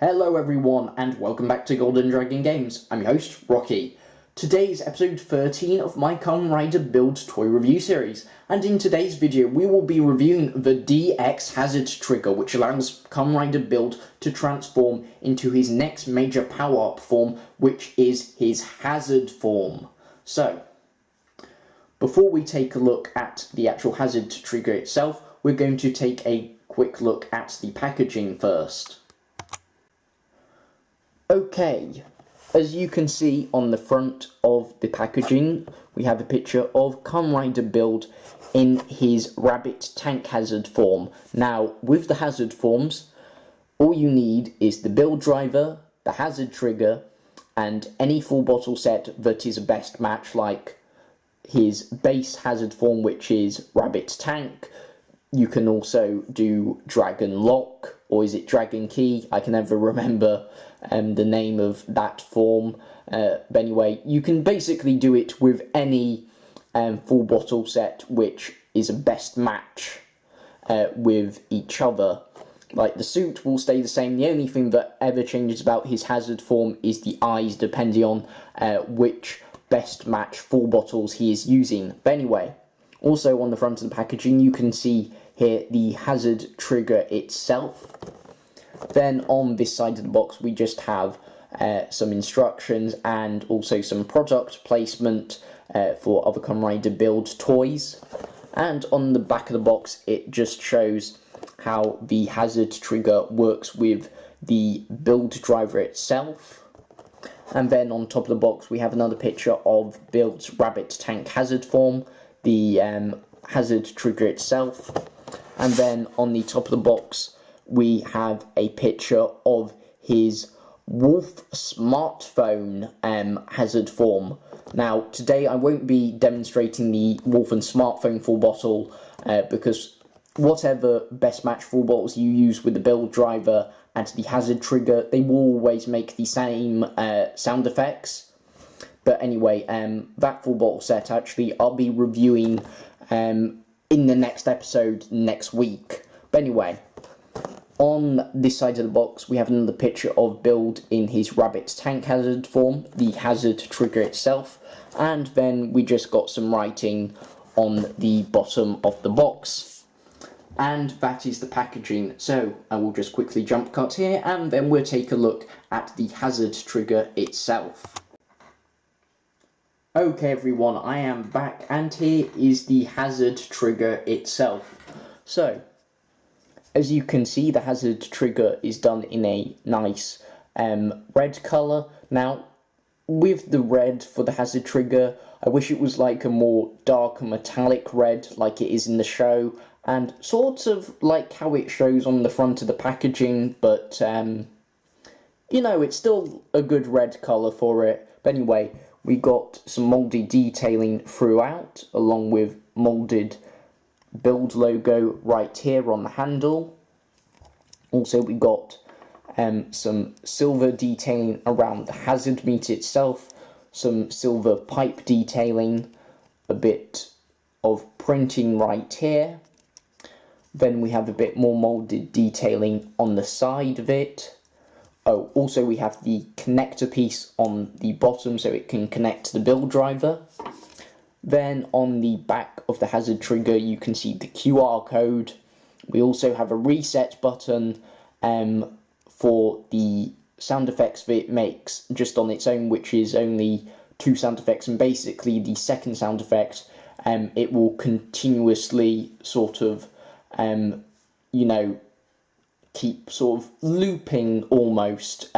Hello everyone and welcome back to Golden Dragon Games. I'm your host, Rocky. Today's episode 13 of my Kamen Rider Build toy review series, and in today's video we will be reviewing the DX Hazard trigger, which allows Kamen Rider Build to transform into his next major power-up form, which is his Hazard form. So, before we take a look at the actual Hazard trigger itself, we're going to take a quick look at the packaging first. Okay, as you can see on the front of the packaging, we have a picture of Kamen Rider Build in his rabbit tank hazard form. Now, with the hazard forms, all you need is the build driver, the hazard trigger, and any full bottle set that is a best match, like his base hazard form, which is rabbit tank. You can also do Dragon Lock, or is it Dragon Key? I can never remember the name of that form. But anyway, you can basically do it with any full bottle set which is a best match with each other. Like, the suit will stay the same. The only thing that ever changes about his hazard form is the eyes, depending on which best match full bottles he is using. But anyway, also on the front of the packaging you can see here the hazard trigger itself. Then on this side of the box we just have some instructions and also some product placement for other Kamen Rider Build toys. And on the back of the box it just shows how the hazard trigger works with the build driver itself. And then on top of the box we have another picture of Build's rabbit tank hazard form, the hazard trigger itself. And then on the top of the box we have a picture of his Wolf smartphone hazard form. Now, today I won't be demonstrating the Wolf and smartphone full bottle because whatever best match full bottles you use with the build driver and the hazard trigger, they will always make the same sound effects. But anyway, that full bottle set actually I'll be reviewing in the next episode next week. But anyway, on this side of the box we have another picture of Build in his rabbit tank hazard form, the hazard trigger itself, and then we just got some writing on the bottom of the box. And that is the packaging, so I will just quickly jump cut here and then we'll take a look at the hazard trigger itself. Okay everyone, I am back and here is the hazard trigger itself. So, as you can see, the hazard trigger is done in a nice red colour. Now, with the red for the hazard trigger, I wish it was like a more dark metallic red like it is in the show, and sort of like how it shows on the front of the packaging, but you know, it's still a good red colour for it. But anyway, we got some moulded detailing throughout, along with moulded Build logo right here on the handle. Also we got some silver detailing around the hazard meter itself, some silver pipe detailing, a bit of printing right here. Then we have a bit more moulded detailing on the side of it. Oh, also we have the connector piece on the bottom so it can connect to the build driver. Then on the back of the hazard trigger you can see the QR code. We also have a reset button for the sound effects that it makes just on its own, which is only 2 sound effects, and basically the second sound effect it will continuously sort of you know, keep sort of looping almost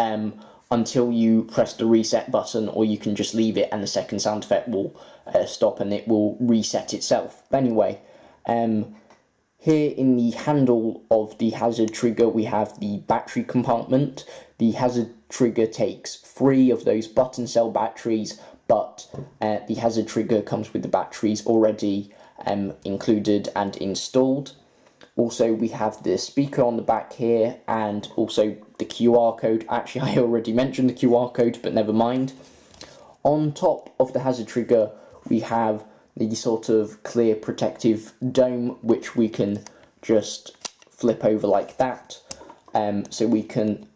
until you press the reset button, or you can just leave it and the second sound effect will stop and it will reset itself. But anyway, here in the handle of the hazard trigger we have the battery compartment. The hazard trigger takes 3 of those button cell batteries, but the hazard trigger comes with the batteries already included and installed. Also, we have the speaker on the back here, and also the QR code. Actually, I already mentioned the QR code, but never mind. On top of the hazard trigger, we have the sort of clear protective dome, which we can just flip over like that. So we can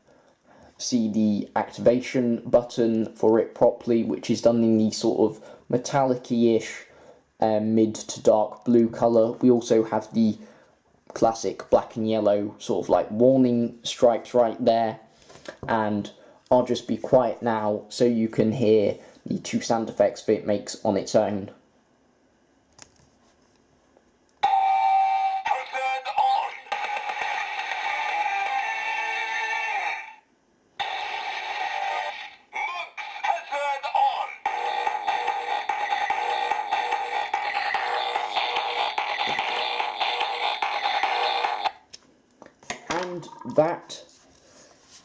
see the activation button for it properly, which is done in the sort of metallic-ish mid to dark blue colour. We also have the classic black and yellow sort of like warning stripes right there. And I'll just be quiet now so you can hear the two sound effects that it makes on its own. And that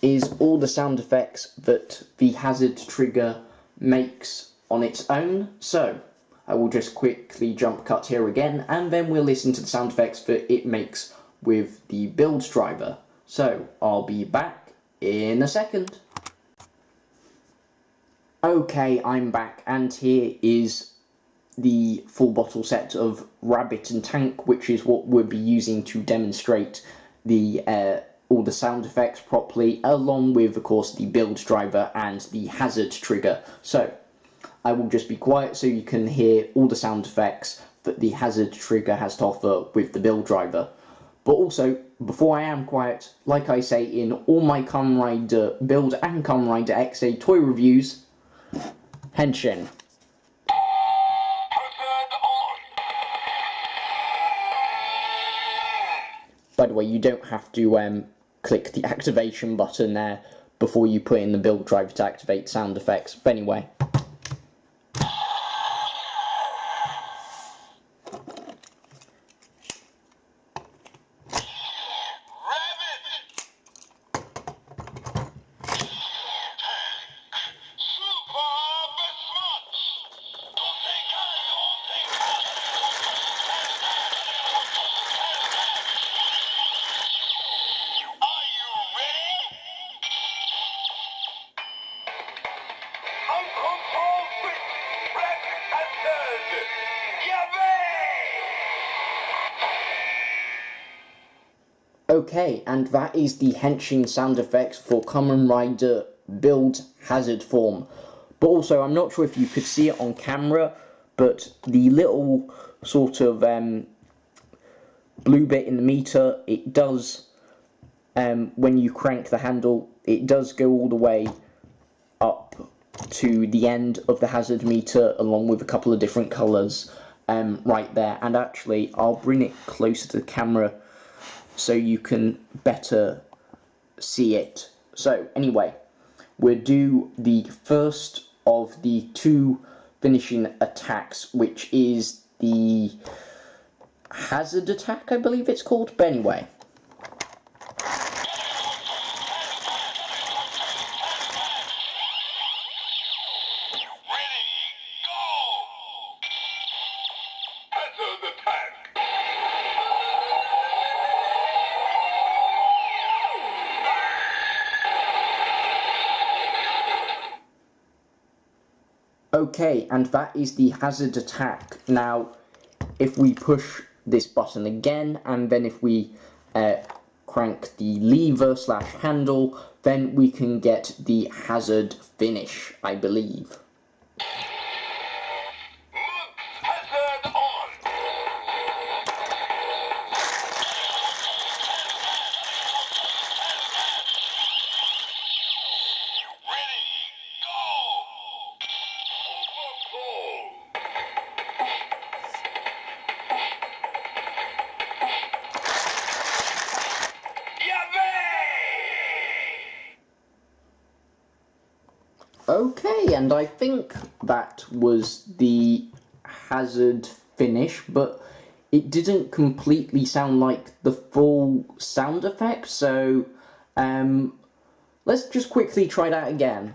is all the sound effects that the hazard trigger makes on its own. So I will just quickly jump cut here again, and then we'll listen to the sound effects that it makes with the build driver. So I'll be back in a second. Okay, I'm back, and here is the full bottle set of Rabbit and Tank, which is what we'll be using to demonstrate the all the sound effects properly, along with, of course, the build driver and the hazard trigger. So I will just be quiet so you can hear all the sound effects that the hazard trigger has to offer with the build driver. But also, before I am quiet, like I say in all my Kamen Rider Build and Kamen Rider XA toy reviews, Henshin. By the way, you don't have to click the activation button there before you put in the build driver to activate sound effects. But anyway. Okay, and that is the Henshin sound effects for Kamen Rider Build Hazard form. But also, I'm not sure if you could see it on camera, but the little sort of blue bit in the meter, it does, when you crank the handle, it does go all the way up to the end of the hazard meter, along with a couple of different colours right there. And actually, I'll bring it closer to the camera so you can better see it. So anyway, we'll do the first of the two finishing attacks, which is the hazard attack, I believe it's called. But anyway. Okay, and that is the hazard attack. Now, if we push this button again, and then if we crank the lever / handle, then we can get the hazard finish, I believe. Okay, and I think that was the hazard finish, but it didn't completely sound like the full sound effect, so let's just quickly try that again.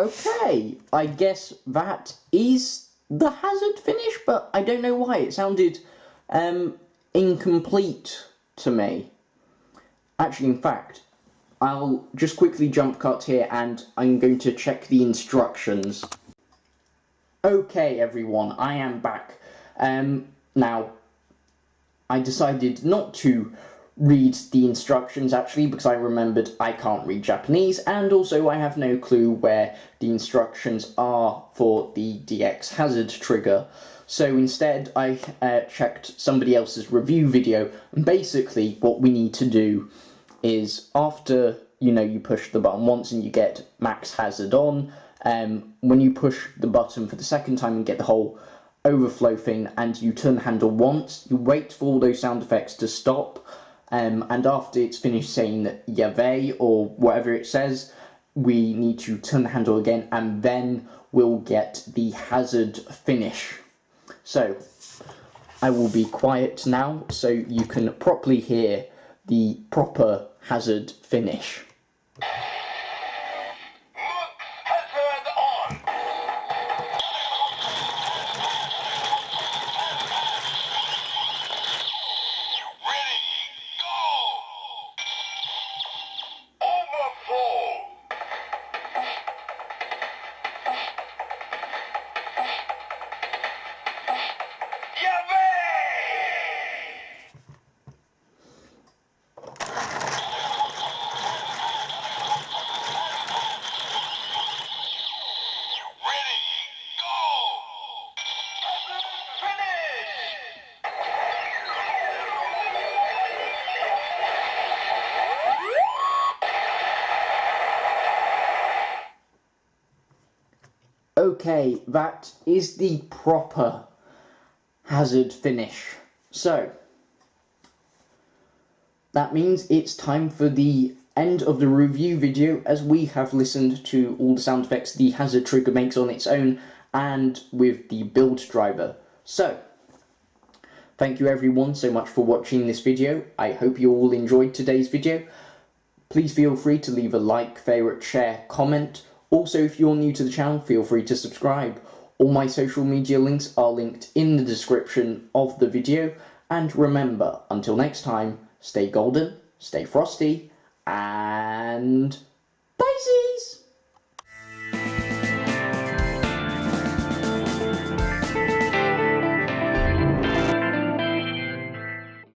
Okay, I guess that is the hazard finish, but I don't know why. It sounded incomplete to me. Actually, in fact, I'll just quickly jump cut here and I'm going to check the instructions. Okay, everyone, I am back. Now, I decided not to read the instructions actually because I remembered I can't read Japanese, and also I have no clue where the instructions are for the DX hazard trigger. So instead I checked somebody else's review video, and basically what we need to do is after you push the button once and you get max hazard on, when you push the button for the second time and get the whole overflow thing and you turn the handle once, you wait for all those sound effects to stop, and after it's finished saying Yave or whatever it says, we need to turn the handle again and then we'll get the hazard finish. So I will be quiet now so you can properly hear the proper hazard finish. Okay, that is the proper hazard finish. So, that means it's time for the end of the review video, as we have listened to all the sound effects the hazard trigger makes on its own and with the build driver. So, thank you everyone so much for watching this video. I hope you all enjoyed today's video. Please feel free to leave a like, favourite, share, comment. Also, if you're new to the channel, feel free to subscribe. All my social media links are linked in the description of the video. And remember, until next time, stay golden, stay frosty, and bye!